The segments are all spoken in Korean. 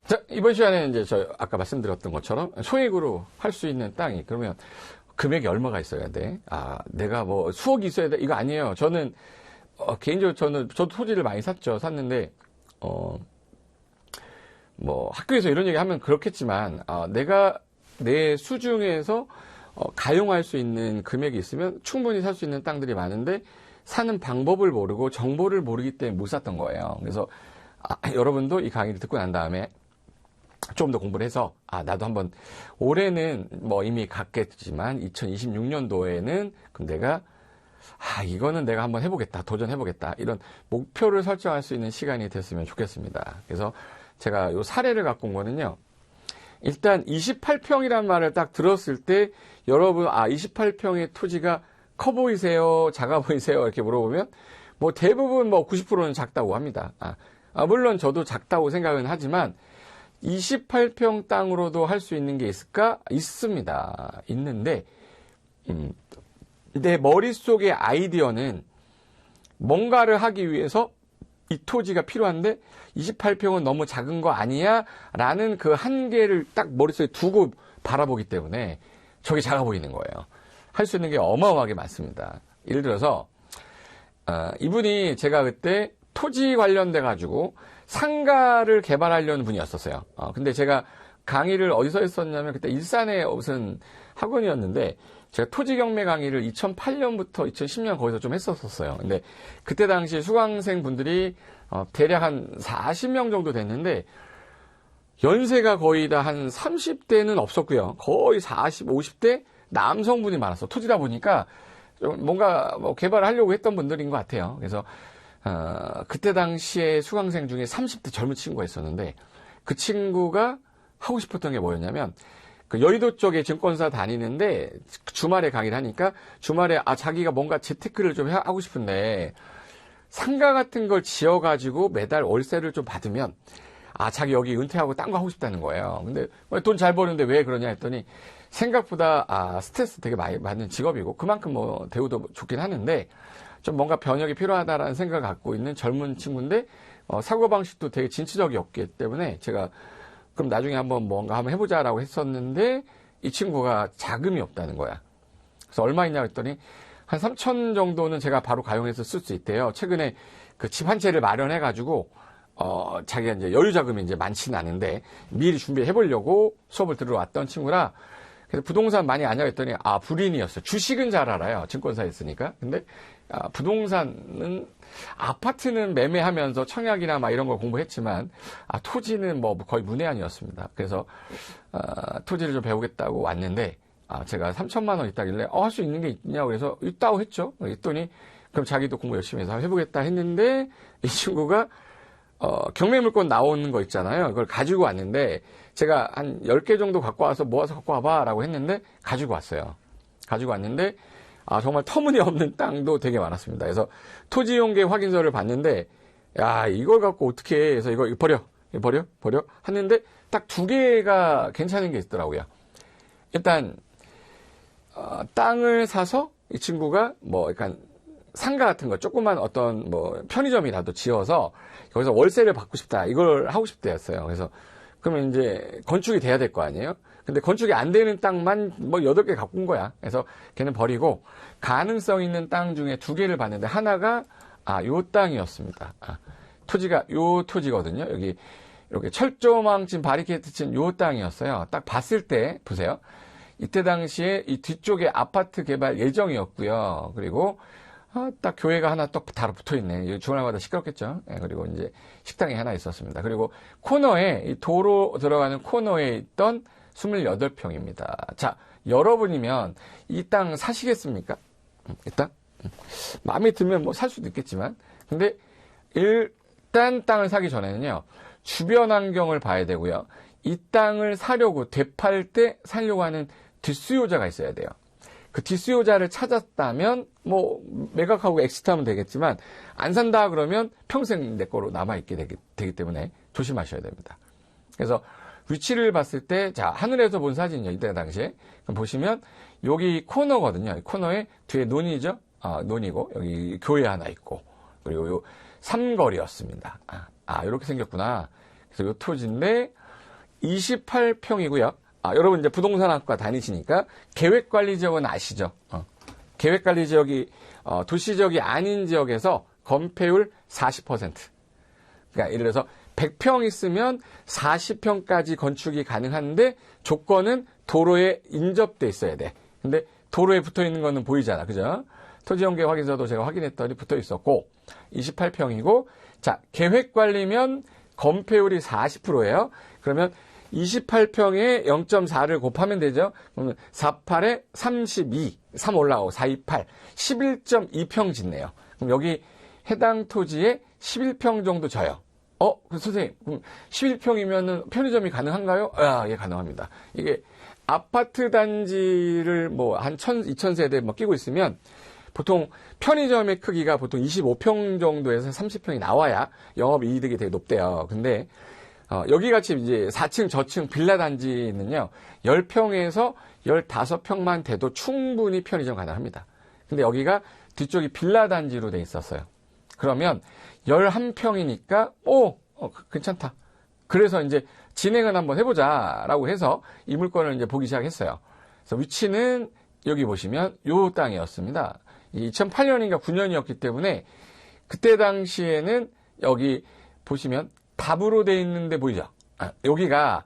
자, 이번 시간에 이제 저 아까 말씀드렸던 것처럼 소액으로 할 수 있는 땅이 그러면 금액이 얼마가 있어야 돼? 아, 내가 뭐 수억이 있어야 돼? 이거 아니에요. 저는 개인적으로 저도 토지를 많이 샀는데 뭐 학교에서 이런 얘기 하면 그렇겠지만 내가 내 수중에서 가용할 수 있는 금액이 있으면 충분히 살 수 있는 땅들이 많은데 사는 방법을 모르고 정보를 모르기 때문에 못 샀던 거예요. 그래서 여러분도 이 강의를 듣고 난 다음에 좀 더 공부를 해서 나도 한번 올해는 뭐 이미 갔겠지만 2026년도에는 그럼 내가 이거는 내가 한번 해보겠다, 도전해보겠다 이런 목표를 설정할 수 있는 시간이 됐으면 좋겠습니다. 그래서 제가 요 사례를 갖고 온 거는요. 일단 28평이라는 말을 딱 들었을 때 여러분 28평의 토지가 커 보이세요? 작아 보이세요? 이렇게 물어보면 뭐 대부분 뭐 90%는 작다고 합니다. 물론 저도 작다고 생각은 하지만 28평 땅으로도 할 수 있는 게 있을까? 있습니다. 있는데 내 머릿속의 아이디어는 뭔가를 하기 위해서 이 토지가 필요한데 28평은 너무 작은 거 아니야? 라는 그 한계를 딱 머릿속에 두고 바라보기 때문에 저게 작아 보이는 거예요. 할 수 있는 게 어마어마하게 많습니다. 예를 들어서 이분이 제가 그때 토지 관련돼 가지고 상가를 개발하려는 분이었었어요. 근데 제가 강의를 어디서 했었냐면 그때 일산의 무슨 학원이었는데 제가 토지 경매 강의를 2008년부터 2010년 거기서 좀 했었어요. 근데 그때 당시 수강생 분들이 대략 한 40명 정도 됐는데 연세가 거의 다 한 30대는 없었고요. 거의 40, 50대 남성분이 많았어. 토지다 보니까 좀 뭔가 뭐 개발을 하려고 했던 분들인 것 같아요. 그래서 그때 당시에 수강생 중에 30대 젊은 친구가 있었는데 그 친구가 하고 싶었던 게 뭐였냐면 그 여의도 쪽에 증권사 다니는데 주말에 강의를 하니까 주말에 자기가 뭔가 재테크를 좀 하고 싶은데 상가 같은 걸 지어가지고 매달 월세를 좀 받으면 자기 여기 은퇴하고 딴 거 하고 싶다는 거예요. 근데 돈 잘 버는데 왜 그러냐 했더니 생각보다 스트레스 되게 많이 받는 직업이고 그만큼 뭐 대우도 좋긴 하는데 좀 뭔가 변혁이 필요하다라는 생각을 갖고 있는 젊은 친구인데 사고방식도 되게 진취적이었기 때문에 제가 그럼 나중에 한번 뭔가 한번 해보자라고 했었는데 이 친구가 자금이 없다는 거야. 그래서 얼마 있냐고 했더니 한 3천 정도는 제가 바로 가용해서 쓸 수 있대요. 최근에 그 집 한 채를 마련해가지고 자기가 이제 여유 자금이 이제 많지는 않은데 미리 준비해 보려고 수업을 들으러 왔던 친구라 그래서 부동산 많이 아냐고 했더니 불인이었어요. 주식은 잘 알아요. 증권사에 있으니까. 근데 부동산은 아파트는 매매하면서 청약이나 막 이런 걸 공부했지만 토지는 뭐 거의 문외한이었습니다. 그래서 토지를 좀 배우겠다고 왔는데 제가 3천만 원 있다길래 할 수 있는 게 있냐고 그래서 있다고 했죠. 했더니 그럼 자기도 공부 열심히 해서 해보겠다 했는데 이 친구가 경매물건 나오는 거 있잖아요. 그걸 가지고 왔는데 제가 한 10개 정도 갖고 와서 모아서 갖고 와봐 라고 했는데 가지고 왔어요. 가지고 왔는데 정말 터무니없는 땅도 되게 많았습니다. 그래서 토지용계 확인서를 봤는데 이걸 갖고 어떻게 해? 그래서 이거 버려 하는데 딱 2개가 괜찮은 게 있더라고요. 일단 땅을 사서 이 친구가 뭐 약간 상가 같은 거 조그만 어떤 뭐 편의점이라도 지어서 거기서 월세를 받고 싶다 이걸 하고 싶대였어요. 그래서 그러면 이제 건축이 돼야 될 거 아니에요? 근데 건축이 안 되는 땅만 뭐 8개 갖고 온 거야. 그래서 걔는 버리고 가능성 있는 땅 중에 2개를 봤는데 하나가 요 땅이었습니다. 토지가 요 토지거든요. 여기 이렇게 철조망 친 바리케이트 친 요 땅이었어요. 딱 봤을 때 보세요. 이때 당시에 이 뒤쪽에 아파트 개발 예정이었고요. 그리고 딱 교회가 하나 딱 붙어 있네. 주말마다 시끄럽겠죠. 그리고 이제 식당이 하나 있었습니다. 그리고 코너에 이 도로 들어가는 코너에 있던 28평입니다. 자, 여러분이면 이 땅 사시겠습니까? 이 땅? 마음에 들면 뭐 살 수도 있겠지만. 근데 일단 땅을 사기 전에는요. 주변 환경을 봐야 되고요. 이 땅을 사려고 되팔 때 살려고 하는 뒷수요자가 있어야 돼요. 그 뒷수요자를 찾았다면 뭐 매각하고 엑시트하면 되겠지만 안 산다 그러면 평생 내 거로 남아있게 되기 때문에 조심하셔야 됩니다. 그래서 위치를 봤을 때 하늘에서 본 사진이요. 이때 당시에 그럼 보시면 여기 코너거든요. 코너에 뒤에 논이죠. 논이고 여기 교회 하나 있고 그리고 요 삼거리였습니다. 이렇게 생겼구나. 그래서 요 토지인데 28평이고요. 여러분 이제 부동산학과 다니시니까 계획관리지역은 아시죠? 계획관리지역이 도시지역이 아닌 지역에서 건폐율 40%. 그러니까 예를 들어서 100평 있으면 40평까지 건축이 가능한데 조건은 도로에 인접돼 있어야 돼. 근데 도로에 붙어 있는 거는 보이잖아. 그죠? 토지연계 확인서도 제가 확인했더니 붙어 있었고 28평이고 자, 계획관리면 건폐율이 40%예요. 그러면 28평에 0.4를 곱하면 되죠. 그러면 48에 32, 3 올라오고 428, 11.2평 짓네요. 그럼 여기 해당 토지에 11평 정도 져요. 선생님, 그럼 11평이면은 편의점이 가능한가요? 예, 가능합니다. 이게 아파트 단지를 뭐 한 2,000세대 뭐 끼고 있으면 보통 편의점의 크기가 보통 25평 정도에서 30평이 나와야 영업 이득이 되게 높대요. 근데 여기 같이 이제 4층 저층 빌라 단지는요, 10평에서 15평만 돼도 충분히 편의점 가능합니다. 근데 여기가 뒤쪽이 빌라 단지로 돼 있었어요. 그러면 11평이니까, 괜찮다. 그래서 이제 진행을 한번 해보자라고 해서 이 물건을 이제 보기 시작했어요. 그래서 위치는 여기 보시면 요 땅이었습니다. 2008년인가 9년이었기 때문에 그때 당시에는 여기 보시면 답으로 돼 있는데 보이죠? 여기가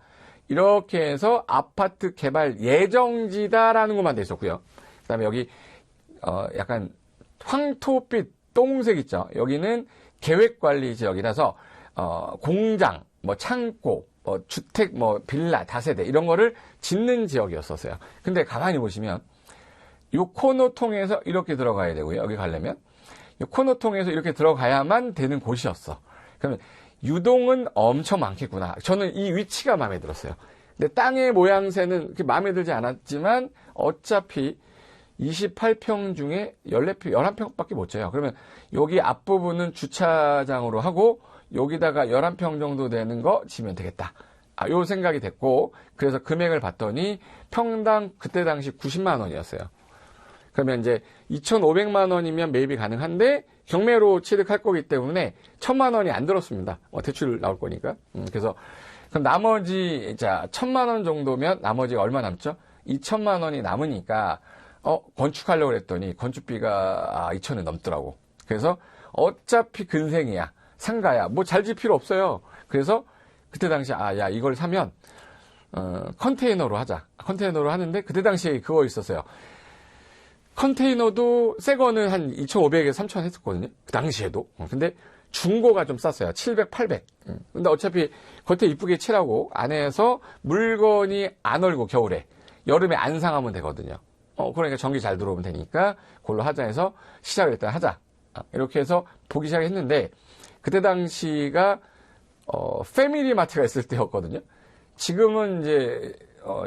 이렇게 해서 아파트 개발 예정지다라는 것만 돼 있었고요. 그 다음에 여기 약간 황토빛 똥색 있죠? 여기는 계획관리 지역이라서 공장, 뭐 창고, 뭐 주택, 뭐 빌라, 다세대 이런 거를 짓는 지역이었었어요. 근데 가만히 보시면 이 코너 통해서 이렇게 들어가야 되고요. 여기 가려면 이 코너 통해서 이렇게 들어가야만 되는 곳이었어. 그러면 유동은 엄청 많겠구나. 저는 이 위치가 마음에 들었어요. 근데 땅의 모양새는 그렇게 마음에 들지 않았지만 어차피 28평 중에 11평밖에 못 져요. 그러면 여기 앞부분은 주차장으로 하고 여기다가 11평 정도 되는 거 지면 되겠다. 요 생각이 됐고 그래서 금액을 봤더니 평당 그때 당시 90만 원이었어요. 그러면 이제 2,500만 원이면 매입이 가능한데 경매로 취득할 거기 때문에 1,000만 원이 안 들었습니다. 대출 나올 거니까. 그래서 그럼 나머지 1,000만 원 정도면 나머지가 얼마 남죠? 2,000만 원이 남으니까 건축하려고 그랬더니 건축비가 2,000원 넘더라고. 그래서 어차피 근생이야. 상가야. 뭐 잘 질 필요 없어요. 그래서 그때 당시 야 이걸 사면 컨테이너로 하자. 컨테이너로 하는데 그때 당시에 그거 있었어요. 컨테이너도 새 거는 한 2,500에서 3,000 했었거든요. 그 당시에도. 근데 중고가 좀 쌌어요. 700, 800. 근데 어차피 겉에 이쁘게 칠하고 안에서 물건이 안 얼고 겨울에. 여름에 안 상하면 되거든요. 그러니까 전기 잘 들어오면 되니까 그걸로 하자 해서 시작을 일단 하자. 이렇게 해서 보기 시작했는데 그때 당시가 패밀리 마트가 있을 때였거든요. 지금은 이제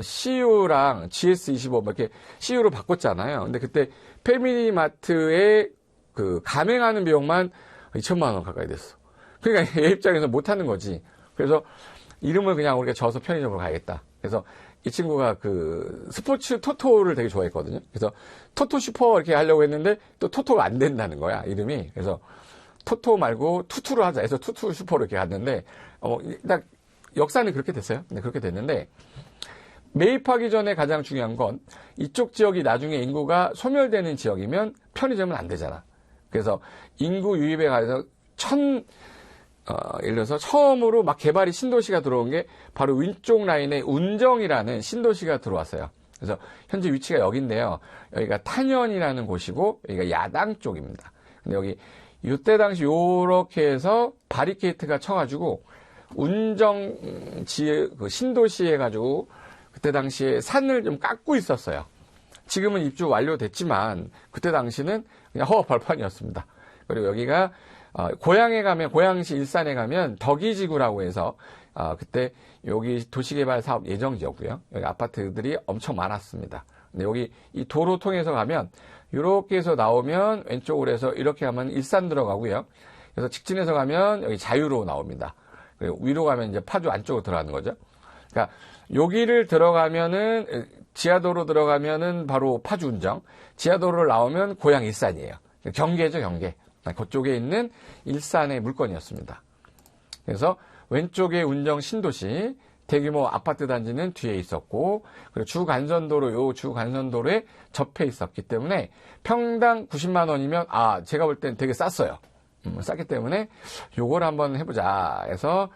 CU랑 GS25 이렇게 CU로 바꿨잖아요. 근데 그때 패밀리 마트에 그 가맹하는 비용만 2,000만 원 가까이 됐어. 그러니까 얘 입장에서 못 하는 거지. 그래서 이름을 그냥 우리가 져서 편의점으로 가야겠다. 그래서 이 친구가 그 스포츠 토토를 되게 좋아했거든요. 그래서 토토 슈퍼 이렇게 하려고 했는데 또 토토가 안 된다는 거야, 이름이. 그래서 토토 말고 투투를 하자 해서 투투 슈퍼로 이렇게 갔는데, 딱 역사는 그렇게 됐어요. 네, 그렇게 됐는데, 매입하기 전에 가장 중요한 건 이쪽 지역이 나중에 인구가 소멸되는 지역이면 편의점은 안 되잖아. 그래서 인구 유입에 가서 예를 들어서 처음으로 막 개발이 신도시가 들어온 게 바로 왼쪽 라인에 운정이라는 신도시가 들어왔어요. 그래서 현재 위치가 여기인데요. 여기가 탄현이라는 곳이고 여기가 야당 쪽입니다. 근데 여기 이때 당시 요렇게 해서 바리케이트가 쳐가지고 운정 그 신도시 해가지고 그때 당시에 산을 좀 깎고 있었어요. 지금은 입주 완료됐지만 그때 당시는 그냥 허허 벌판이었습니다. 그리고 여기가 고양에 가면 고양시 일산에 가면 덕이지구라고 해서 그때 여기 도시개발 사업 예정지였고요. 여기 아파트들이 엄청 많았습니다. 근데 여기 이 도로 통해서 가면 이렇게 해서 나오면 왼쪽으로 해서 이렇게 하면 일산 들어가고요. 그래서 직진해서 가면 여기 자유로 나옵니다. 그리고 위로 가면 이제 파주 안쪽으로 들어가는 거죠. 그러니까 여기를 들어가면은 지하도로 들어가면은 바로 파주 운정, 지하도로를 나오면 고양 일산이에요. 경계죠, 경계. 그쪽에 있는 일산의 물건이었습니다. 그래서 왼쪽에 운정 신도시, 대규모 아파트 단지는 뒤에 있었고, 그리고 주간선도로, 요 주간선도로에 접해 있었기 때문에 평당 90만 원이면, 제가 볼 땐 되게 쌌어요. 쌌기 때문에 요걸 한번 해보자 해서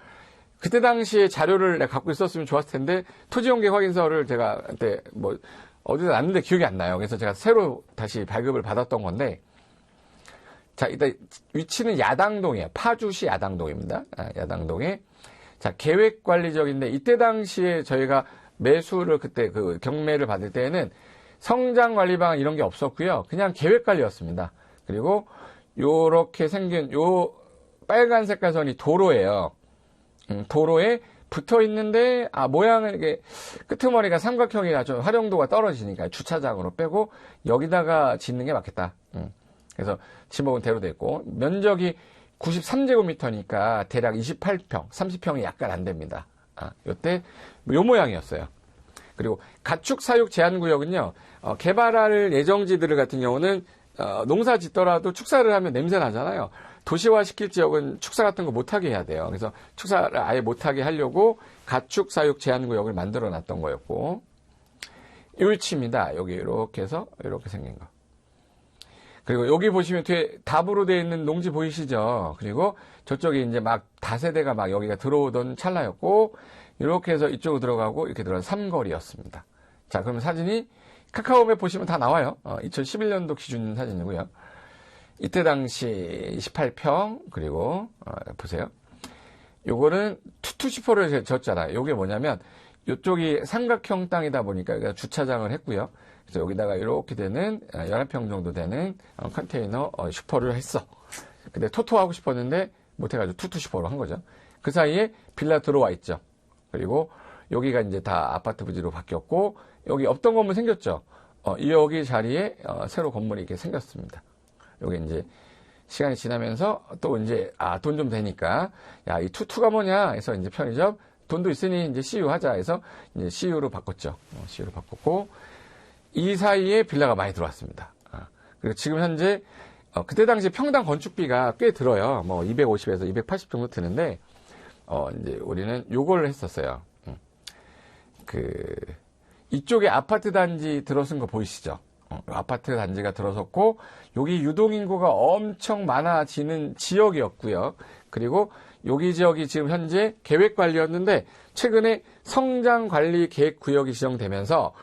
그때 당시에 자료를 내가 갖고 있었으면 좋았을 텐데 토지용계 확인서를 제가 그때 뭐 어디서 났는데 기억이 안 나요. 그래서 제가 새로 다시 발급을 받았던 건데, 자, 일단 위치는 야당동이에요. 파주시 야당동입니다. 야당동에. 자, 계획관리적인데 이때 당시에 저희가 매수를 그때 그 경매를 받을 때에는 성장관리방 이런 게 없었고요. 그냥 계획관리였습니다. 그리고 요렇게 생긴 요 빨간 색깔 선이 도로예요. 도로에 붙어 있는데 모양은 이게 끄트머리가 삼각형이라 좀 활용도가 떨어지니까 주차장으로 빼고 여기다가 짓는 게 맞겠다. 그래서 지목은 대로 돼 있고 면적이 93제곱미터니까 대략 28평, 30평이 약간 안 됩니다. 요때 요 모양이었어요. 그리고 가축 사육 제한 구역은요. 개발할 예정지들 같은 경우는 농사 짓더라도 축사를 하면 냄새 나잖아요. 도시화 시킬 지역은 축사 같은 거 못하게 해야 돼요. 그래서 축사를 아예 못하게 하려고 가축 사육 제한 구역을 만들어 놨던 거였고, 율치입니다. 여기 이렇게 해서 이렇게 생긴 거. 그리고 여기 보시면 뒤에 답으로 되어 있는 농지 보이시죠? 그리고 저쪽에 이제 막 다세대가 막 여기가 들어오던 찰나였고, 이렇게 해서 이쪽으로 들어가고 이렇게 들어간 삼거리였습니다. 자, 그러면 사진이 카카오맵 보시면 다 나와요. 2011년도 기준 사진이고요. 이때 당시 28평, 그리고, 보세요. 요거는 투투시포를 졌잖아요. 요게 뭐냐면, 요쪽이 삼각형 땅이다 보니까 주차장을 했고요. 그래서 여기다가 이렇게 되는 11평 정도 되는 컨테이너 슈퍼를 했어. 근데 토토하고 싶었는데 못해가지고 투투슈퍼로 한 거죠. 그 사이에 빌라 들어와 있죠. 그리고 여기가 이제 다 아파트 부지로 바뀌었고, 여기 없던 건물 생겼죠. 여기 자리에 새로 건물이 이렇게 생겼습니다. 여기 이제 시간이 지나면서 또 이제 돈 좀 되니까 이 투투가 뭐냐 해서 이제 편의점 돈도 있으니 이제 CU 하자 해서 이제 CU로 바꿨죠. CU로 바꿨고 이 사이에 빌라가 많이 들어왔습니다. 그리고 지금 현재 그때 당시 평당 건축비가 꽤 들어요. 뭐 250에서 280 정도 드는데 이제 우리는 요걸 했었어요. 이쪽에 아파트 단지 들어선 거 보이시죠? 아파트 단지가 들어섰고 여기 유동인구가 엄청 많아지는 지역이었고요. 그리고 여기 지역이 지금 현재 계획관리였는데 최근에 성장관리계획구역이 지정되면서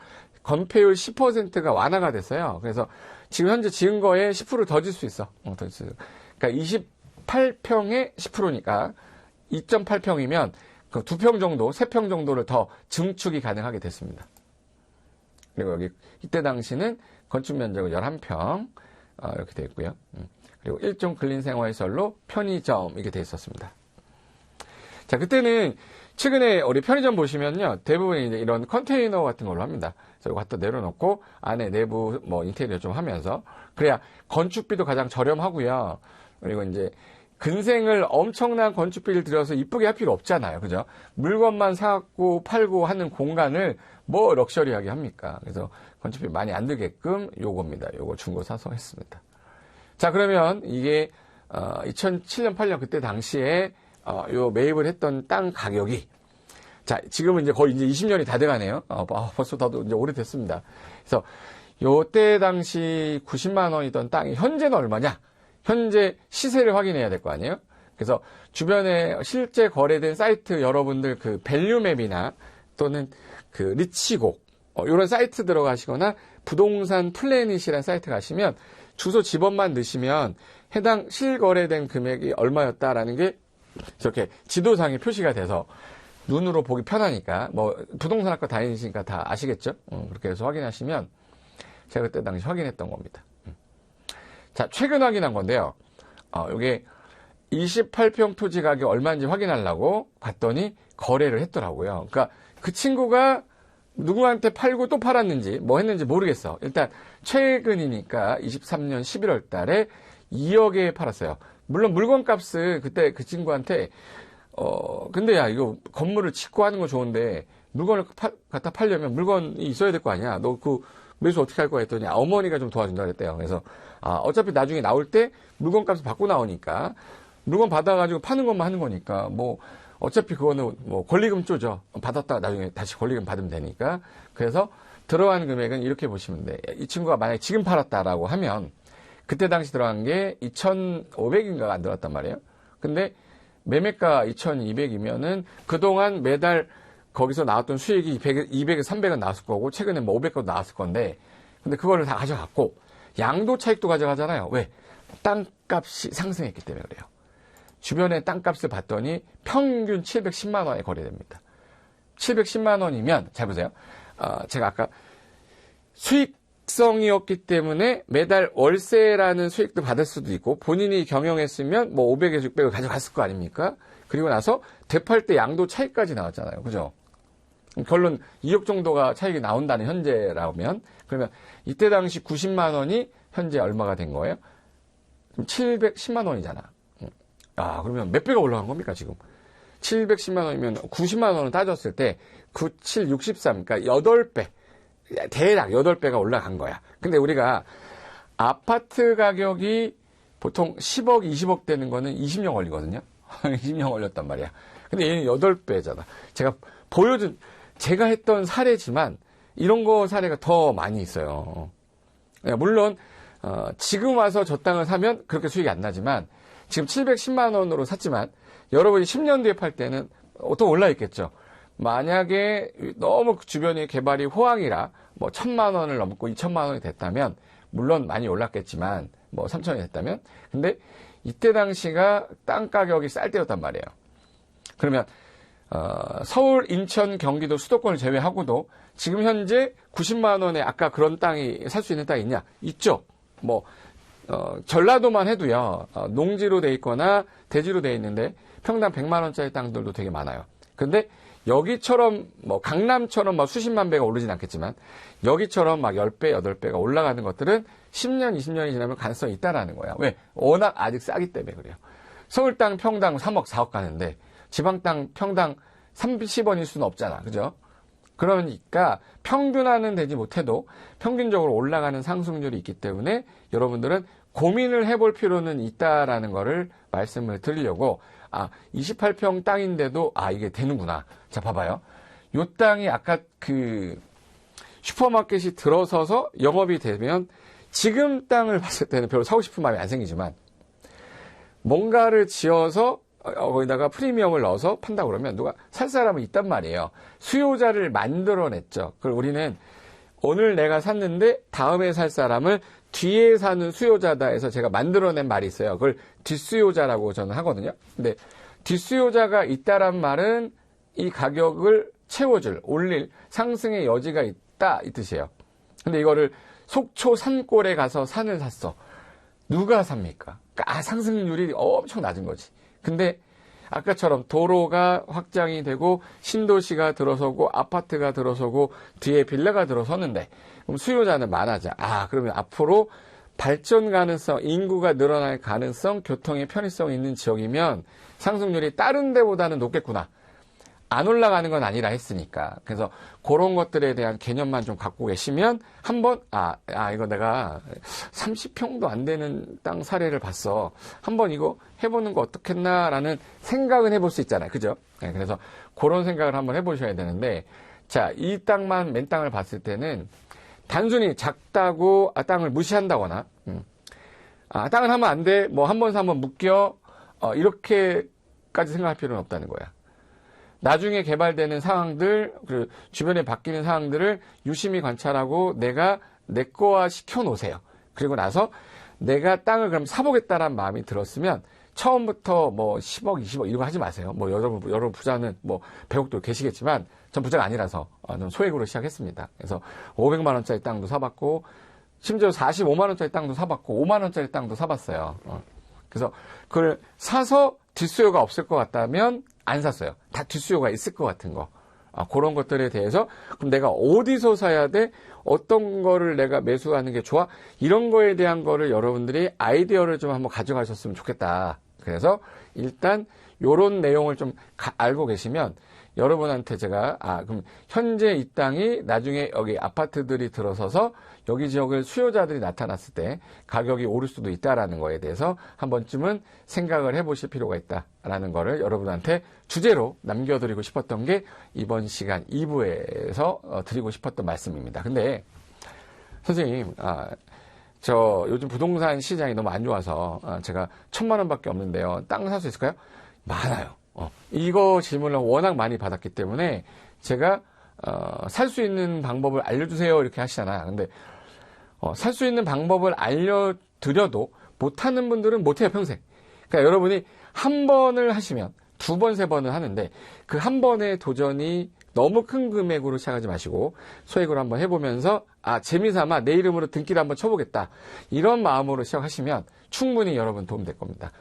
건폐율 10%가 완화가 됐어요. 그래서 지금 현재 지은 거에 10% 더 질 수 있어. 더 질 수 있어. 그러니까 28평에 10%니까 2.8평이면 그 2평 정도, 3평 정도를 더 증축이 가능하게 됐습니다. 그리고 여기 이때 당시는 건축 면적은 11평 이렇게 되어 있고요. 그리고 1종 근린생활시설로 편의점 이렇게 되어 있었습니다. 자, 그때는 최근에 우리 편의점 보시면요. 대부분 이제 이런 컨테이너 같은 걸로 합니다. 그래서 이거 갖다 내려놓고 안에 내부 뭐 인테리어 좀 하면서 그래야 건축비도 가장 저렴하고요. 그리고 이제 근생을 엄청난 건축비를 들여서 이쁘게 할 필요 없잖아요. 그죠? 물건만 사고 팔고 하는 공간을 뭐 럭셔리하게 합니까? 그래서 건축비 많이 안 들게끔 요겁니다. 요거 중고 사서 했습니다. 자, 그러면 이게 2007년 8년 그때 당시에 요 매입을 했던 땅 가격이 자, 지금은 이제 거의 이제 20년이 다 돼가네요. 벌써 다도 이제 오래됐습니다. 그래서 요때 당시 90만 원이던 땅이 현재는 얼마냐? 현재 시세를 확인해야 될 거 아니에요? 그래서 주변에 실제 거래된 사이트 여러분들 그 밸류맵이나 또는 그 리치고 이런 사이트 들어가시거나 부동산 플래닛이라는 사이트 가시면 주소 집업만 넣으시면 해당 실거래된 금액이 얼마였다라는 게 이렇게 지도상에 표시가 돼서 눈으로 보기 편하니까 뭐 부동산학과 다니시니까 다 아시겠죠? 그렇게 해서 확인하시면 제가 그때 당시 확인했던 겁니다. 자, 최근 확인한 건데요. 이게 28평 토지 가격 얼마인지 확인하려고 봤더니 거래를 했더라고요. 그러니까 그 친구가 누구한테 팔고 또 팔았는지 뭐 했는지 모르겠어. 일단 최근이니까 23년 11월 달에 2억에 팔았어요. 물론 물건값은 그때 그 친구한테 근데 야 이거 건물을 짓고 하는 거 좋은데 물건을 갖다 팔려면 물건이 있어야 될 거 아니야. 너 그 매수 어떻게 할 거야 했더니 어머니가 좀 도와준다 그랬대요. 그래서 어차피 나중에 나올 때 물건값을 받고 나오니까 물건 받아가지고 파는 것만 하는 거니까 뭐 어차피 그거는 뭐 권리금 쪼죠. 받았다가 나중에 다시 권리금 받으면 되니까. 그래서 들어간 금액은 이렇게 보시면 돼. 이 친구가 만약에 지금 팔았다라고 하면 그때 당시 들어간 게 2,500인가가 안 들어갔단 말이에요. 근데 매매가 2,200이면은 그동안 매달 거기서 나왔던 수익이 200에 300은 나왔을 거고 최근에 뭐 500건 나왔을 건데 근데 그거를 다 가져갔고 양도 차익도 가져가잖아요. 왜? 땅값이 상승했기 때문에 그래요. 주변에 땅값을 봤더니 평균 710만 원에 거래됩니다. 710만 원이면 잘 보세요. 제가 아까 수익성이었기 때문에 매달 월세라는 수익도 받을 수도 있고 본인이 경영했으면 뭐 500에서 600을 가져갔을 거 아닙니까? 그리고 나서 되팔 때 양도 차익까지 나왔잖아요. 그죠? 결론 2억 정도가 차익이 나온다는 현재라면 그러면 이때 당시 90만 원이 현재 얼마가 된 거예요? 710만 원이잖아. 그러면 몇 배가 올라간 겁니까, 지금? 710만 원이면 90만 원을 따졌을 때 9, 7, 63, 그러니까 8배. 대략 8배가 올라간 거야. 근데 우리가 아파트 가격이 보통 10억, 20억 되는 거는 20년 걸리거든요. 20년 걸렸단 말이야. 근데 얘는 8배잖아. 제가 했던 사례지만 이런 거 사례가 더 많이 있어요. 물론 지금 와서 저 땅을 사면 그렇게 수익이 안 나지만 지금 710만 원으로 샀지만 여러분이 10년 뒤에 팔 때는 또 올라 있겠죠. 만약에 너무 주변이 개발이 호황이라 뭐 1,000만 원을 넘고 2,000만 원이 됐다면 물론 많이 올랐겠지만 뭐 3,000원이 됐다면 근데 이때 당시가 땅 가격이 쌀 때였단 말이에요. 그러면 서울, 인천, 경기도 수도권을 제외하고도 지금 현재 90만 원에 아까 그런 땅이 살 수 있는 땅이 있냐? 있죠. 뭐 전라도만 해도요. 농지로 돼 있거나 대지로 돼 있는데 평당 100만 원짜리 땅들도 되게 많아요. 근데 여기처럼 뭐 강남처럼 막 수십만 배가 오르진 않겠지만 여기처럼 막 10배, 8배가 올라가는 것들은 10년, 20년이 지나면 가능성이 있다라는 거야. 왜? 워낙 아직 싸기 때문에 그래요. 서울 땅 평당 3억, 4억 가는데 지방 땅 평당 30원일 수는 없잖아. 그죠? 그러니까 평균화는 되지 못해도 평균적으로 올라가는 상승률이 있기 때문에 여러분들은 고민을 해볼 필요는 있다라는 거를 말씀을 드리려고 28평 땅인데도 이게 되는구나. 자, 봐봐요. 요 땅이 아까 그 슈퍼마켓이 들어서서 영업이 되면 지금 땅을 봤을 때는 별로 사고 싶은 마음이 안 생기지만 뭔가를 지어서 거기다가 프리미엄을 넣어서 판다 그러면 누가 살 사람은 있단 말이에요. 수요자를 만들어냈죠. 그걸 우리는 오늘 내가 샀는데 다음에 살 사람을 뒤에 사는 수요자다 해서 제가 만들어낸 말이 있어요. 그걸 뒷수요자라고 저는 하거든요. 근데 뒷수요자가 있다란 말은 이 가격을 채워줄, 올릴 상승의 여지가 있다 이 뜻이에요. 근데 이거를 속초 산골에 가서 산을 샀어. 누가 삽니까? 그러니까 상승률이 엄청 낮은 거지. 근데 아까처럼 도로가 확장이 되고 신도시가 들어서고 아파트가 들어서고 뒤에 빌라가 들어서는데 그럼 수요자는 많아져. 그러면 앞으로 발전 가능성, 인구가 늘어날 가능성, 교통의 편의성이 있는 지역이면 상승률이 다른 데보다는 높겠구나. 안 올라가는 건 아니라 했으니까. 그래서 그런 것들에 대한 개념만 좀 갖고 계시면 한번 이거 내가 30평도 안 되는 땅 사례를 봤어. 한번 이거 해보는 거 어떻겠나라는 생각은 해볼 수 있잖아요. 그죠? 네, 그래서 그런 생각을 한번 해보셔야 되는데 자, 이 땅만 맨 땅을 봤을 때는 단순히 작다고 땅을 무시한다거나 땅을 하면 안 돼. 뭐 한 번 사면 묶여. 이렇게까지 생각할 필요는 없다는 거야. 나중에 개발되는 상황들, 그 주변에 바뀌는 상황들을 유심히 관찰하고 내가 내 거화 시켜놓으세요. 그리고 나서 내가 땅을 그럼 사보겠다라는 마음이 들었으면 처음부터 뭐 10억, 20억 이런 거 하지 마세요. 뭐 여러분 부자는 뭐 100억도 계시겠지만 전 부자가 아니라서 좀 소액으로 시작했습니다. 그래서 500만 원짜리 땅도 사봤고 심지어 45만 원짜리 땅도 사봤고 5만 원짜리 땅도 사봤어요. 그래서 그걸 사서 뒷수요가 없을 것 같다면 안 샀어요. 다 뒷수요가 있을 것 같은 거. 그런 것들에 대해서 그럼 내가 어디서 사야 돼? 어떤 거를 내가 매수하는 게 좋아? 이런 거에 대한 거를 여러분들이 아이디어를 좀 한번 가져가셨으면 좋겠다. 그래서 일단 요런 내용을 좀 알고 계시면 여러분한테 제가 그럼 현재 이 땅이 나중에 여기 아파트들이 들어서서 여기 지역을 수요자들이 나타났을 때 가격이 오를 수도 있다라는 거에 대해서 한 번쯤은 생각을 해보실 필요가 있다라는 거를 여러분한테 주제로 남겨드리고 싶었던 게 이번 시간 2부에서 드리고 싶었던 말씀입니다. 근데 선생님, 저 요즘 부동산 시장이 너무 안 좋아서 제가 1,000만 원밖에 없는데요. 땅 살 수 있을까요? 많아요. 이거 질문을 워낙 많이 받았기 때문에 제가 살 수 있는 방법을 알려주세요 이렇게 하시잖아요. 근데 살 수 있는 방법을 알려드려도 못하는 분들은 못해요, 평생. 그러니까 여러분이 한 번을 하시면 2번, 3번을 하는데 그 한 번의 도전이 너무 큰 금액으로 시작하지 마시고 소액으로 한번 해보면서 재미삼아 내 이름으로 등기를 한번 쳐보겠다. 이런 마음으로 시작하시면 충분히 여러분 도움될 겁니다.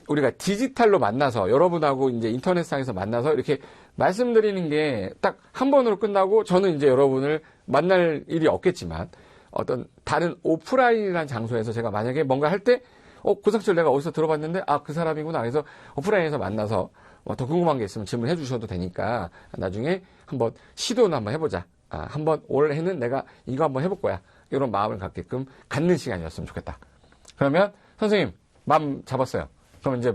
우리가 디지털로 만나서 여러분하고 이제 인터넷상에서 만나서 이렇게 말씀드리는 게 딱 한 번으로 끝나고 저는 이제 여러분을 만날 일이 없겠지만 어떤 다른 오프라인이라는 장소에서 제가 만약에 뭔가 할 때 그 사실 내가 어디서 들어봤는데 그 사람이구나. 그래서 오프라인에서 만나서 더 궁금한 게 있으면 질문해 주셔도 되니까 나중에 한번 시도는 한번 해보자. 한번 올해는 내가 이거 한번 해볼 거야. 이런 마음을 갖는 시간이었으면 좋겠다. 그러면 선생님 마음 잡았어요. 그럼 이제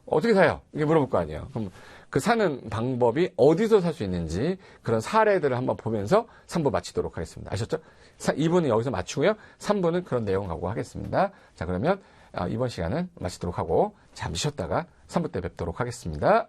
어떻게 사요? 이게 물어볼 거 아니에요. 그럼 그 사는 방법이 어디서 살 수 있는지 그런 사례들을 한번 보면서 3부 마치도록 하겠습니다. 아셨죠? 2부는 여기서 마치고요. 3부는 그런 내용 갖고 하겠습니다. 자, 그러면 이번 시간은 마치도록 하고 잠시 쉬었다가 3부 때 뵙도록 하겠습니다.